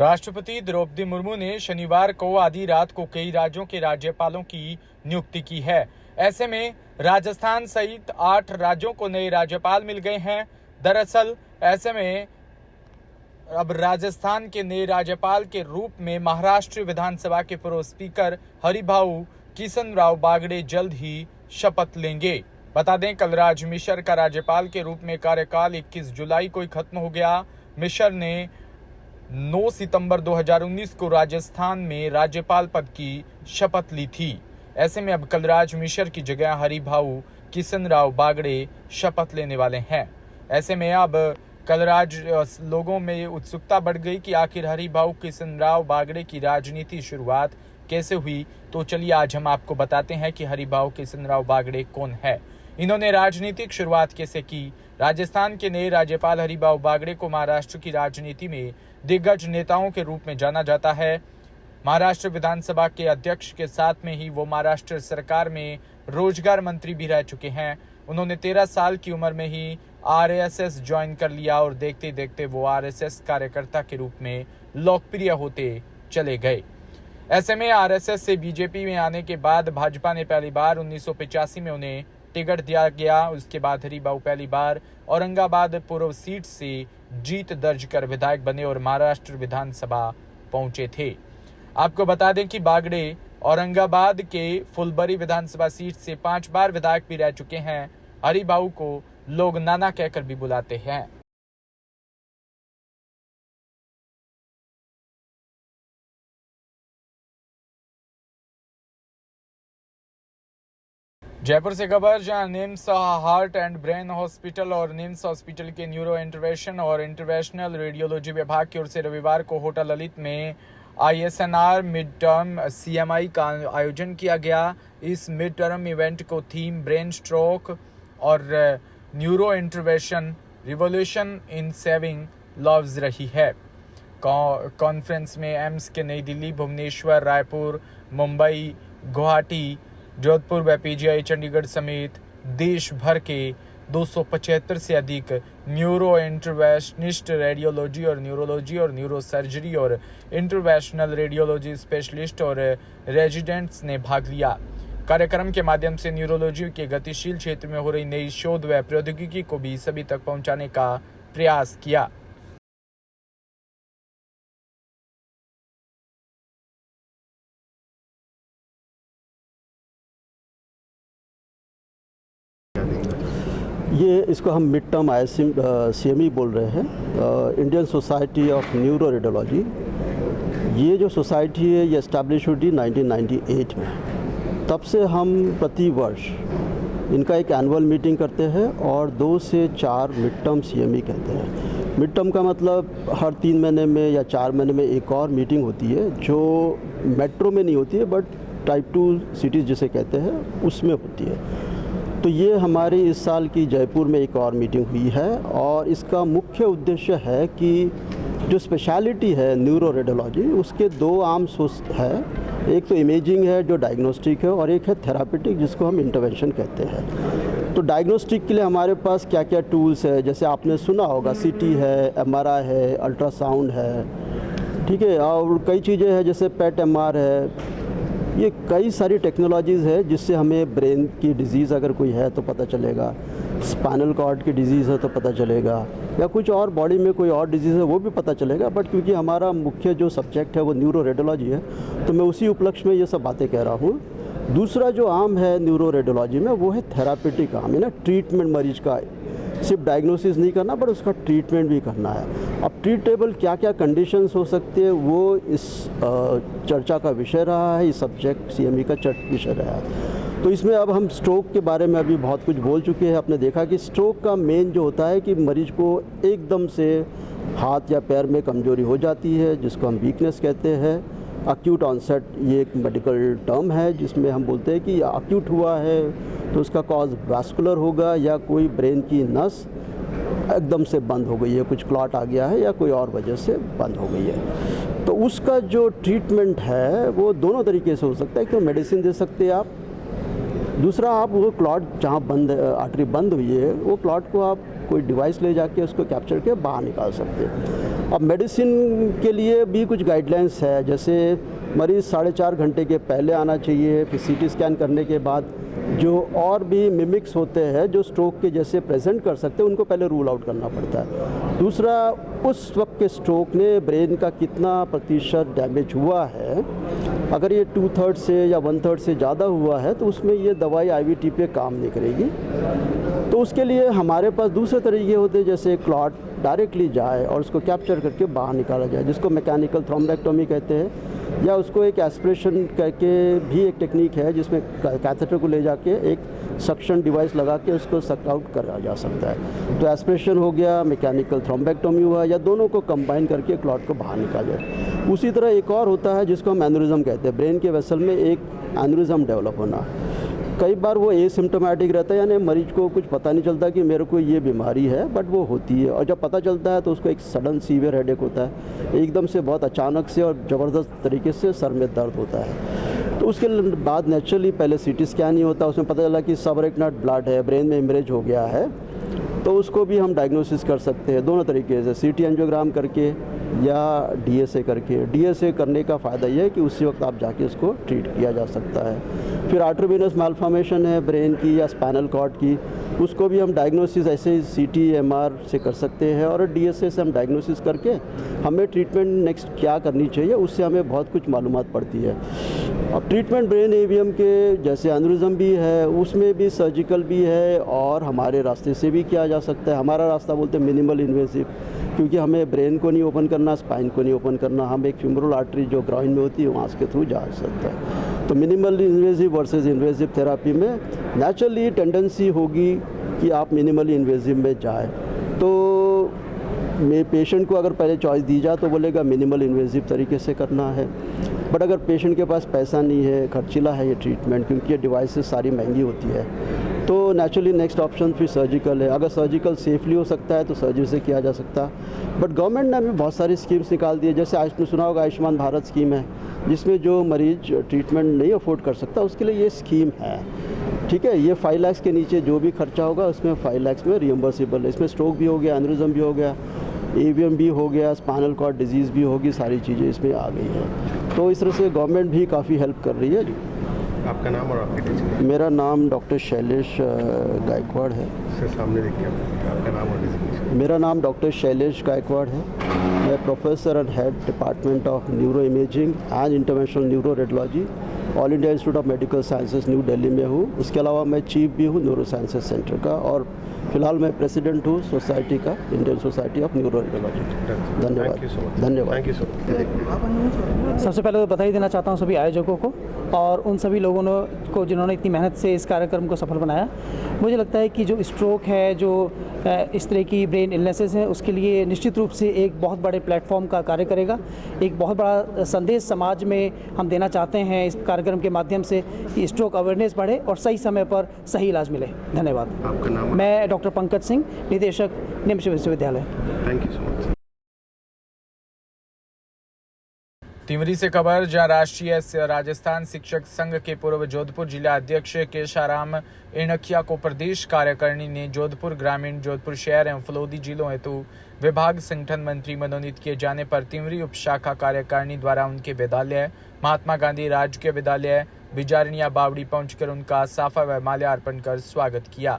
राष्ट्रपति द्रौपदी मुर्मू ने शनिवार को आधी रात को कई राज्यों के राज्यपालों की नियुक्ति की है। ऐसे में राजस्थान सहित 8 राज्यों को नए राज्यपाल मिल गए हैं। दरअसल ऐसे में अब राजस्थान के नए राज्यपाल के रूप में महाराष्ट्र विधानसभा के पूर्व स्पीकर हरिभाऊ किशनराव बागड़े जल्द ही शपथ लेंगे। बता दें, कलराज मिश्र का राज्यपाल के रूप में कार्यकाल 21 जुलाई को ही खत्म हो गया। मिश्र ने 9 सितंबर 2019 को राजस्थान में राज्यपाल पद की शपथ ली थी। ऐसे में अब कलराज मिश्र की जगह हरिभाऊ किशनराव बागड़े शपथ लेने वाले हैं। ऐसे में अब कलराज लोगों में उत्सुकता बढ़ गई कि आखिर हरिभाऊ किशनराव बागड़े की राजनीति शुरुआत कैसे हुई। तो चलिए आज हम आपको बताते हैं कि हरिभाऊ किशनराव बागड़े कौन है, इन्होंने राजनीतिक शुरुआत कैसे की। राजस्थान के नए राज्यपाल हरिभाऊ बागड़े को महाराष्ट्र की राजनीति में दिग्गज नेताओं के रूप में जाना जाता है। महाराष्ट्र विधानसभा के अध्यक्ष के साथ में ही वो महाराष्ट्र सरकार में रोजगार मंत्री भी रह चुके हैं। उन्होंने 13 साल की उम्र में ही आरएसएस ज्वाइन कर लिया और देखते देखते वो आरएसएस कार्यकर्ता के रूप में लोकप्रिय होते चले गए। ऐसे में आरएसएस से बीजेपी में आने के बाद भाजपा ने पहली बार 1985 में उन्हें टिकट दिया गया। उसके बाद हरिभाऊ पहली बार औरंगाबाद पूर्व सीट से जीत दर्ज कर विधायक बने और महाराष्ट्र विधानसभा पहुंचे थे। आपको बता दें कि बागड़े औरंगाबाद के फुलबरी विधानसभा सीट से 5 बार विधायक भी रह चुके हैं। हरिभाऊ को लोग नाना कहकर भी बुलाते हैं। जयपुर से खबर, जहां NIMS heart and brain hospital और निम्स हॉस्पिटल के न्यूरो इंटरवेंशन और इंटरवेंशनल रेडियोलॉजी विभाग की ओर से रविवार को होटल ललित में ISNR मिड टर्म CMI का आयोजन किया गया। इस मिड टर्म इवेंट को थीम ब्रेन स्ट्रोक और neuro intervention revolution in saving loves रही है। कॉन्फ्रेंस में एम्स के नई दिल्ली, भुवनेश्वर, रायपुर, मुंबई, गुवाहाटी, जोधपुर व PGI चंडीगढ़ समेत देश भर के 275 से अधिक न्यूरो इंटरवेंशनिस्ट, रेडियोलॉजी और न्यूरो सर्जरी और इंटरवेंशनल रेडियोलॉजी स्पेशलिस्ट और रेजिडेंट्स ने भाग लिया। कार्यक्रम के माध्यम से न्यूरोलॉजी के गतिशील क्षेत्र में हो रही नई शोध व प्रौद्योगिकी को भी सभी तक पहुंचाने का प्रयास किया। ये इसको हम मिड टर्म CME बोल रहे हैं, Indian society of neuro radiology. ये जो सोसाइटी है ये एस्टैब्लिश हुई थी 1998 में। तब से हम प्रति वर्ष इनका एक एनुअल मीटिंग करते हैं और 2 से 4 मिड टर्म CME कहते हैं। मिड टर्म का मतलब हर 3 महीने में या 4 महीने में एक और मीटिंग होती है, जो मेट्रो में नहीं होती है बट टाइप 2 सिटीज़ जिसे कहते हैं उसमें होती है। तो ये हमारी इस साल की जयपुर में एक और मीटिंग हुई है और इसका मुख्य उद्देश्य है कि जो स्पेशलिटी है न्यूरो रेडियोलॉजी उसके 2 आर्म है। एक तो इमेजिंग है जो डायग्नोस्टिक है और एक है थेरापेटिक जिसको हम इंटरवेंशन कहते हैं। तो डायग्नोस्टिक के लिए हमारे पास क्या क्या टूल्स है, जैसे आपने सुना होगा CT है, MRI है, अल्ट्रासाउंड है, ठीक है, और कई चीज़ें हैं जैसे PET MR है। ये कई सारी टेक्नोलॉजीज़ है जिससे हमें ब्रेन की डिजीज़ अगर कोई है तो पता चलेगा, स्पाइनल कॉर्ड की डिजीज़ है तो पता चलेगा, या कुछ और बॉडी में कोई और डिजीज़ है वो भी पता चलेगा। बट क्योंकि हमारा मुख्य जो सब्जेक्ट है वो न्यूरो रेडियोलॉजी है तो मैं उसी उपलक्ष्य में ये सब बातें कह रहा हूँ। दूसरा जो आर्म है न्यूरो रेडियोलॉजी में वो है थेरापेटिक आर्म, है ना, ट्रीटमेंट मरीज का, सिर्फ डायग्नोसिस नहीं करना बट उसका ट्रीटमेंट भी करना है। अब ट्रीटेबल क्या क्या कंडीशंस हो सकते हैं वो इस चर्चा का विषय रहा है, इस सब्जेक्ट CME का विषय रहा है। तो इसमें अब हम स्ट्रोक के बारे में अभी बहुत कुछ बोल चुके हैं। आपने देखा कि स्ट्रोक का मेन जो होता है कि मरीज को एकदम से हाथ या पैर में कमजोरी हो जाती है जिसको हम वीकनेस कहते हैं। अक्यूट ऑनसेट ये एक मेडिकल टर्म है जिसमें हम बोलते हैं कि अक्यूट हुआ है तो उसका कॉज वास्कुलर होगा या कोई ब्रेन की नस एकदम से बंद हो गई है, कुछ क्लॉट आ गया है या कोई और वजह से बंद हो गई है। तो उसका जो ट्रीटमेंट है वो दोनों तरीके से हो सकता है। एक तो मेडिसिन दे सकते हैं आप दूसरा, आप वो क्लॉट जहाँ बंद आर्टरी बंद हुई है, वो क्लॉट को आप कोई डिवाइस ले जाके उसको कैप्चर के बाहर निकाल सकते हैं। अब मेडिसिन के लिए भी कुछ गाइडलाइंस है, जैसे मरीज़ 4.5 घंटे के पहले आना चाहिए, फिर सीटी स्कैन करने के बाद जो और भी मिमिक्स होते हैं जो स्ट्रोक के जैसे प्रेजेंट कर सकते हैं, उनको पहले रूल आउट करना पड़ता है। दूसरा, उस वक्त के स्ट्रोक ने ब्रेन का कितना प्रतिशत डैमेज हुआ है, अगर ये 2/3 से या 1/3 से ज़्यादा हुआ है तो उसमें ये दवाई IVT पे काम नहीं करेगी। तो उसके लिए हमारे पास दूसरे तरीके होते हैं, जैसे क्लॉट डायरेक्टली जाए और उसको कैप्चर करके बाहर निकाला जाए, जिसको मैकेनिकल थ्रोम्बेक्टोमी कहते हैं, या उसको एक एस्पिरेशन करके भी एक टेक्निक है जिसमें कैथेटर को ले जाके एक सक्शन डिवाइस लगा के उसको सक आउट करा जा सकता है। तो एस्पिरेशन हो गया, मैकेनिकल थ्रोम्बेक्टोमी हुआ, या दोनों को कंबाइन करके क्लॉट को बाहर निकाला जाए। उसी तरह एक और होता है जिसको हम एन्यूरिज्म कहते हैं, ब्रेन के वेसल में एक एन्यूरिज्म डेवलप होना। कई बार वो एसिम्प्टोमेटिक रहता है, यानी मरीज को कुछ पता नहीं चलता कि मेरे को ये बीमारी है, बट वो होती है, और जब पता चलता है तो उसको एक सडन सीवियर हेडेक होता है, एकदम से बहुत अचानक से और ज़बरदस्त तरीके से सर में दर्द होता है। तो उसके बाद नेचुरली पहले CT स्कैन ही होता है, उसमें पता चला कि सबरेक्टिनल ब्लड है, ब्रेन में हेमरेज हो गया है, तो उसको भी हम डायग्नोसिस कर सकते हैं दोनों तरीके से, CT एंजियोग्राम करके या DSA करके। DSA करने का फ़ायदा यह है कि उसी वक्त आप जाके उसको ट्रीट किया जा सकता है। फिर आर्टरीवेनस मालफॉर्मेशन है ब्रेन की या स्पाइनल कॉर्ड की, उसको भी हम डायग्नोसिस ऐसे ही CT MR से कर सकते हैं, और DSA से हम डायग्नोसिस करके हमें ट्रीटमेंट नेक्स्ट क्या करनी चाहिए, उससे हमें बहुत कुछ मालूमात पड़ती है। अब ट्रीटमेंट ब्रेन AVM के जैसे एन्यूरिज्म भी है, उसमें भी सर्जिकल भी है और हमारे रास्ते से भी किया जा सकता है। हमारा रास्ता बोलते हैं मिनिमल इन्वेसिव, क्योंकि हमें ब्रेन को नहीं ओपन करना, स्पाइन को नहीं ओपन करना, हम एक फ्यूमरल आर्टरी जो ग्राउंड में होती है वहाँ के थ्रू जा सकता है। तो minimal invasive versus invasive therapy में नेचुरली टेंडेंसी होगी कि आप मिनिमली इन्वेसिव में जाए। तो मैं पेशेंट को अगर पहले चॉइस दी जाए तो बोलेगा मिनिमल इन्वेसिव तरीके से करना है, बट अगर पेशेंट के पास पैसा नहीं है, खर्चीला है ये ट्रीटमेंट, क्योंकि ये डिवाइसेस सारी महंगी होती है, तो नेचुरली नेक्स्ट ऑप्शन फिर सर्जिकल है। अगर सर्जिकल सेफली हो सकता है तो सर्जरी से किया जा सकता है। बट गवर्नमेंट ने अभी बहुत सारी स्कीम्स निकाल दी है, जैसे आपने सुना होगा आयुष्मान भारत स्कीम है, जिसमें जो मरीज ट्रीटमेंट नहीं अफोर्ड कर सकता उसके लिए ये स्कीम है। ठीक है, ये 5 लाख के नीचे जो भी खर्चा होगा उसमें 5 लाख में रियम्बर्सिबल है। इसमें स्ट्रोक भी हो गया, एन्यूरिज्म भी हो गया, AVM भी हो गया, स्पाइनल कॉर्ड डिजीज़ भी होगी, सारी चीज़ें इसमें आ गई हैं। तो इस तरह से गवर्नमेंट भी काफ़ी हेल्प कर रही है। आपका नाम और आपकी डिजिग्नेशन? मेरा नाम डॉक्टर शैलेश गायकवाड़ है। सर सामने देखिए, आपका नाम और डिजिग्नेशन? मेरा नाम डॉक्टर शैलेश गायकवाड़ है। मैं professor and head department of neuro imaging and interventional neuro radiology all India institute of medical sciences new Delhi में हूँ। इसके अलावा मैं चीफ भी हूँ न्यूरो साइंसेज सेंटर का, और फिलहाल मैं प्रेसिडेंट हूँ सोसाइटी का, Indian society of neuro radiology. धन्यवाद। धन्यवाद। Thank you so much. सबसे पहले तो बधाई देना चाहता हूँ सभी आयोजकों को और उन सभी लोगों को जिन्होंने इतनी मेहनत से इस कार्यक्रम को सफल बनाया। मुझे लगता है कि जो स्ट्रोक है, जो इस तरह की ब्रेन इलनेसेस हैं, उसके लिए निश्चित रूप से एक बहुत बड़े प्लेटफॉर्म का कार्य करेगा। एक बहुत बड़ा संदेश समाज में हम देना चाहते हैं इस कार्यक्रम के माध्यम से कि स्ट्रोक अवेयरनेस बढ़े और सही समय पर सही इलाज मिले। धन्यवाद। आपका नाम? मैं डॉक्टर पंकज सिंह, निदेशक निम्स विश्वविद्यालय। Thank you so much. Timri से खबर, जहां राष्ट्रीय राजस्थान शिक्षक संघ के पूर्व जोधपुर जिला अध्यक्ष केशाराम इणखिया को प्रदेश कार्यकारिणी ने जोधपुर ग्रामीण, जोधपुर शहर एवं फलोदी जिलों हेतु विभाग संगठन मंत्री मनोनीत किए जाने पर तिमरी उपशाखा कार्यकारिणी द्वारा उनके विद्यालय महात्मा गांधी राजकीय विद्यालय बिजारनिया बावड़ी पहुंचकर उनका साफा व माल्यार्पण कर स्वागत किया।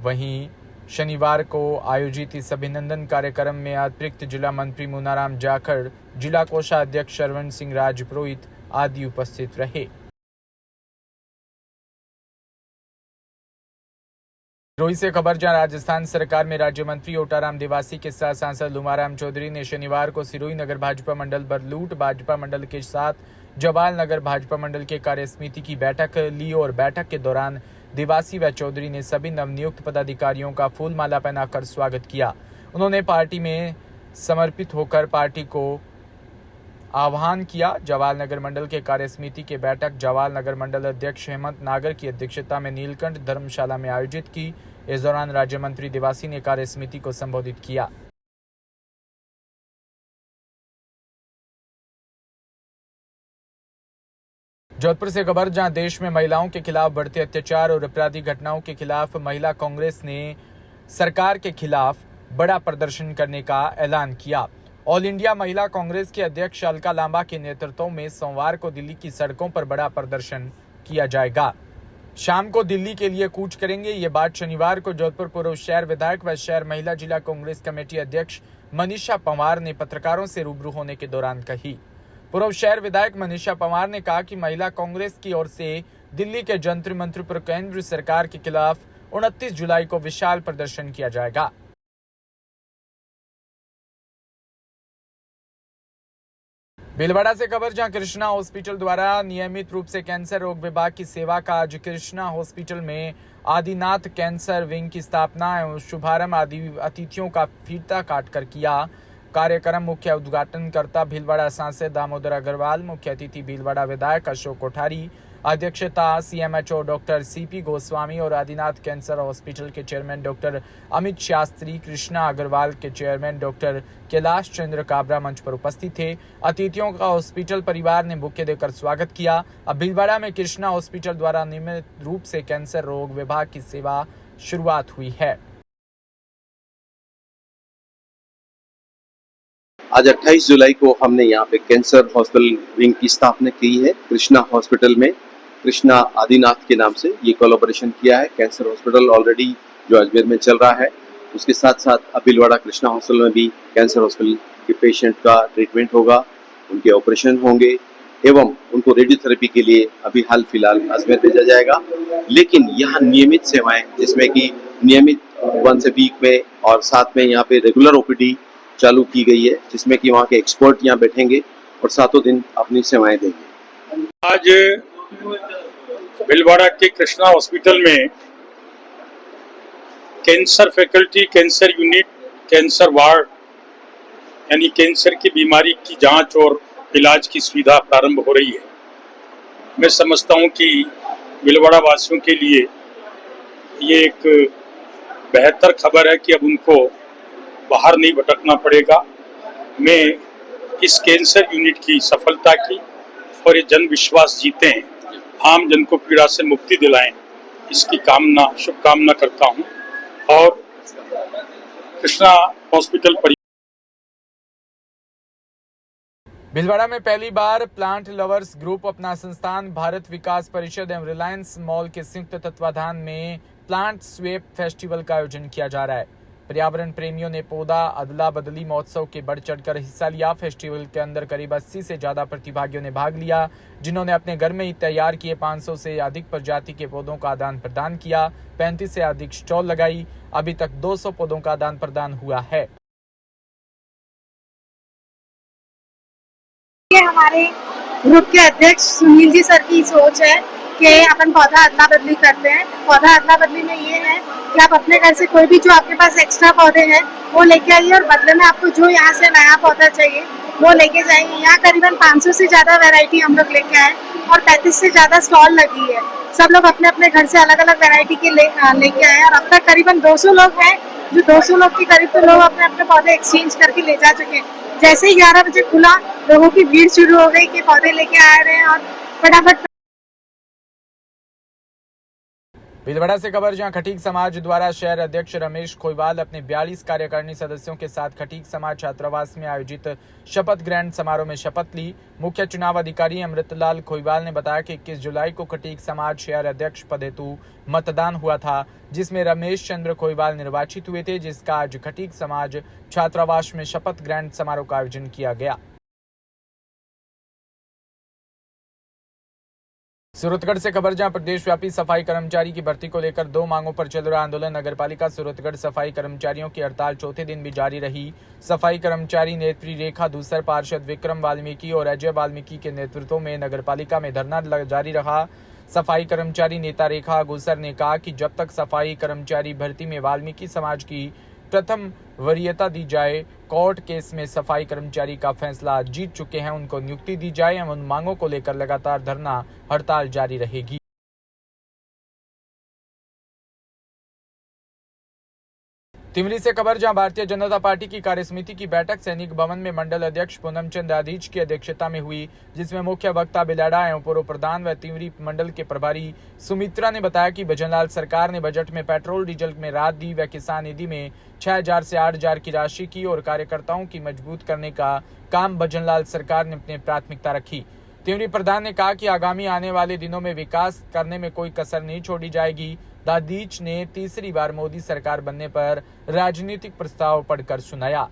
वहीं शनिवार को आयोजित इस अभिनंदन कार्यक्रम में अतिरिक्त जिला मंत्री मुनाराम जाखड़, जिला कोषाध्यक्ष शरवण सिंह राजपुरोहित आदि उपस्थित रहे। रोही से खबर, जहां राजस्थान सरकार में राज्य मंत्री ओटाराम देवासी के साथ सांसद लुमाराम चौधरी ने शनिवार को सिरोही नगर भाजपा मंडल बरलूट भाजपा मंडल के साथ जवाल नगर भाजपा मंडल के कार्य समिति की बैठक ली और बैठक के दौरान देवासी व चौधरी ने सभी नवनियुक्त पदाधिकारियों का फूल माला पहनाकर स्वागत किया। उन्होंने पार्टी में समर्पित होकर पार्टी को आह्वान किया। जवाल नगर मंडल के कार्य समिति की बैठक जवाल नगर मंडल अध्यक्ष हेमंत नागर की अध्यक्षता में नीलकंठ धर्मशाला में आयोजित की। इस दौरान राज्य मंत्री देवासी ने कार्य समिति को संबोधित किया। जोधपुर से खबर, जहां देश में महिलाओं के खिलाफ बढ़ते अत्याचार और आपराधिक घटनाओं के खिलाफ महिला कांग्रेस ने सरकार के खिलाफ बड़ा प्रदर्शन करने का ऐलान किया। ऑल इंडिया महिला कांग्रेस के अध्यक्ष अलका लांबा के नेतृत्व में सोमवार को दिल्ली की सड़कों पर बड़ा प्रदर्शन किया जाएगा। शाम को दिल्ली के लिए कूच करेंगे। ये बात शनिवार को जोधपुर पूर्व शहर विधायक व शहर महिला जिला कांग्रेस कमेटी अध्यक्ष मनीषा पंवार ने पत्रकारों से रूबरू होने के दौरान कही। पूर्व शहर विधायक मनीषा पंवार ने कहा कि महिला कांग्रेस की ओर से दिल्ली के जंतर मंतर पर केंद्र सरकार के खिलाफ 29 जुलाई को विशाल प्रदर्शन किया जाएगा। भीलवाड़ा से खबर, जहां कृष्णा हॉस्पिटल द्वारा नियमित रूप से कैंसर रोग विभाग की सेवा का आज कृष्णा हॉस्पिटल में आदिनाथ कैंसर विंग की स्थापना एवं शुभारंभ अतिथियों का फीता काटकर किया। कार्यक्रम मुख्य उद्घाटनकर्ता भीलवाड़ा सांसद दामोदर अग्रवाल, मुख्य अतिथि भीलवाड़ा विधायक अशोक कोठारी, अध्यक्षता सीएमएचओ डॉक्टर सीपी गोस्वामी और आदिनाथ कैंसर हॉस्पिटल के चेयरमैन डॉक्टर अमित शास्त्री, कृष्णा अग्रवाल के चेयरमैन डॉक्टर कैलाश चंद्र काबरा मंच पर उपस्थित थे। अतिथियों का हॉस्पिटल परिवार ने बुके देकर स्वागत किया। अब भीलवाड़ा में कृष्णा हॉस्पिटल द्वारा नियमित रूप से कैंसर रोग विभाग की सेवा शुरुआत हुई है। आज 28 जुलाई को हमने यहाँ पे कैंसर हॉस्पिटल विंग की स्थापना की है। कृष्णा हॉस्पिटल में कृष्णा आदिनाथ के नाम से ये कोलैबोरेशन किया है। कैंसर हॉस्पिटल ऑलरेडी जो अजमेर में चल रहा है, उसके साथ साथ भीलवाड़ा कृष्णा हॉस्पिटल में भी कैंसर हॉस्पिटल के पेशेंट का ट्रीटमेंट होगा, उनके ऑपरेशन होंगे एवं उनको रेडियोथेरेपी के लिए अभी हाल फिलहाल अजमेर भेजा जाएगा। लेकिन यहाँ नियमित सेवाएं, जिसमें कि नियमित वंस ए वीक में और साथ में यहाँ पे रेगुलर ओपीडी चालू की गई है, जिसमें कि वहाँ के एक्सपर्ट यहाँ बैठेंगे और सातों दिन अपनी सेवाएं देंगे। आज भीलवाड़ा के कृष्णा हॉस्पिटल में cancer faculty, cancer unit, cancer ward यानी कैंसर की बीमारी की जांच और इलाज की सुविधा प्रारंभ हो रही है। मैं समझता हूं कि भीलवाड़ा वासियों के लिए ये एक बेहतर खबर है कि अब उनको बाहर नहीं भटकना पड़ेगा। मैं इस कैंसर यूनिट की सफलता की और ये जन विश्वास जीते हैं, आम जन को पीड़ा से मुक्ति दिलाएं, इसकी शुभकामना करता हूं। और कृष्णा हॉस्पिटल पर भीलवाड़ा में पहली बार प्लांट लवर्स ग्रुप अपना संस्थान, भारत विकास परिषद एवं रिलायंस मॉल के संयुक्त तत्वाधान में प्लांट स्वेप फेस्टिवल का आयोजन किया जा रहा है। पर्यावरण प्रेमियों ने पौधा अदला बदली महोत्सव के बढ़ चढ़कर हिस्सा लिया। फेस्टिवल के अंदर करीब 80 से ज्यादा प्रतिभागियों ने भाग लिया, जिन्होंने अपने घर में ही तैयार किए 500 से अधिक प्रजाति के पौधों का आदान प्रदान किया। 35 से अधिक स्टॉल लगाई। अभी तक 200 पौधों का आदान प्रदान हुआ है। हमारे ग्रुप के अध्यक्ष सुनील जी सर की सोच है कि अपन पौधा अदला बदली करते हैं। पौधा अदला बदली में ये है कि आप अपने घर से कोई भी जो आपके पास एक्स्ट्रा पौधे हैं वो लेके आइए और बदले में आपको जो यहाँ से नया पौधा चाहिए वो लेके जाएंगे। यहाँ करीबन 500 से ज़्यादा वैरायटी हम लोग लेके आए और 35 से ज़्यादा स्टॉल लगी है। सब लोग अपने अपने घर से अलग अलग वैरायटी के लेके आए और अब तक करीबन 200 लोग हैं, जो 200 लोग के करीब तो लोग अपने अपने पौधे एक्सचेंज करके ले जा चुके हैं। जैसे ही 11 बजे खुला, लोगों की भीड़ शुरू हो गई कि पौधे लेके आ रहे हैं और फटाफट। भीलवाड़ा से खबर, जहां खटीक समाज द्वारा शहर अध्यक्ष रमेश खोईवाल अपने 42 कार्यकारिणी सदस्यों के साथ खटीक समाज छात्रावास में आयोजित शपथ ग्रहण समारोह में शपथ ली। मुख्य चुनाव अधिकारी अमृतलाल खोईवाल ने बताया कि 21 जुलाई को खटीक समाज शहर अध्यक्ष पद हेतु मतदान हुआ था, जिसमें रमेश चंद्र खोईवाल निर्वाचित हुए थे, जिसका आज खटीक समाज छात्रावास में शपथ ग्रहण समारोह का आयोजन किया गया। सूरतगढ़ से खबर, जहां प्रदेश व्यापी सफाई कर्मचारी की भर्ती को लेकर 2 मांगों पर चल रहा आंदोलन। नगरपालिका सूरतगढ़ सफाई कर्मचारियों की हड़ताल चौथे दिन भी जारी रही। सफाई कर्मचारी नेत्री रेखा दूसर, पार्षद विक्रम वाल्मीकि और अजय वाल्मीकि के नेतृत्व में नगरपालिका में धरना जारी रहा। सफाई कर्मचारी नेता रेखा गुसर ने कहा कि जब तक सफाई कर्मचारी भर्ती में वाल्मीकि समाज की प्रथम वरीयता दी जाए, कोर्ट केस में सफाई कर्मचारी का फैसला जीत चुके हैं, उनको नियुक्ति दी जाए एवं उन मांगों को लेकर लगातार धरना हड़ताल जारी रहेगी। तिमरी से खबर, जहां भारतीय जनता पार्टी की कार्यसमिति की बैठक सैनिक भवन में मंडल अध्यक्ष पूनम चंद आदिज की अध्यक्षता में हुई, जिसमें मुख्य वक्ता बिलाड़ा एवं पूर्व प्रधान व तिमरी मंडल के प्रभारी सुमित्रा ने बताया कि भजनलाल सरकार ने बजट में पेट्रोल डीजल में राहत दी व किसान निधि में 6,000 से 8,000 की राशि की और कार्यकर्ताओं की मजबूत करने का काम भजनलाल सरकार ने अपनी प्राथमिकता रखी। तिमरी प्रधान ने कहा कि आगामी आने वाले दिनों में विकास करने में कोई कसर नहीं छोड़ी जाएगी। दादीच ने तीसरी बार मोदी सरकार बनने पर राजनीतिक प्रस्ताव पढ़कर सुनाया।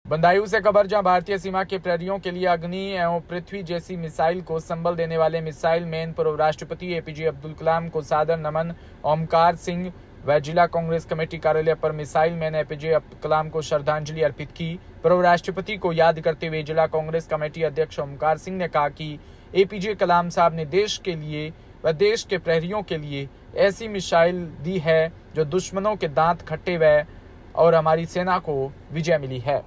बंदायूं से खबर, जहां भारतीय सीमा के प्रहरियों के लिए अग्नि एवं पृथ्वी जैसी मिसाइल को संबल देने वाले मिसाइल मैन पूर्व राष्ट्रपति एपीजे अब्दुल कलाम को सादर नमन। ओमकार सिंह व जिला कांग्रेस कमेटी कार्यालय पर missile man APJ Abdul Kalam को श्रद्धांजलि अर्पित की। पूर्व राष्ट्रपति को याद करते हुए जिला कांग्रेस कमेटी अध्यक्ष ओमकार सिंह ने कहा कि एपीजे कलाम साहब ने देश के लिए व देश के प्रहरियों के लिए ऐसी मिसाइल दी है जो दुश्मनों के दांत खट्टे हुए और हमारी सेना को विजय मिली है।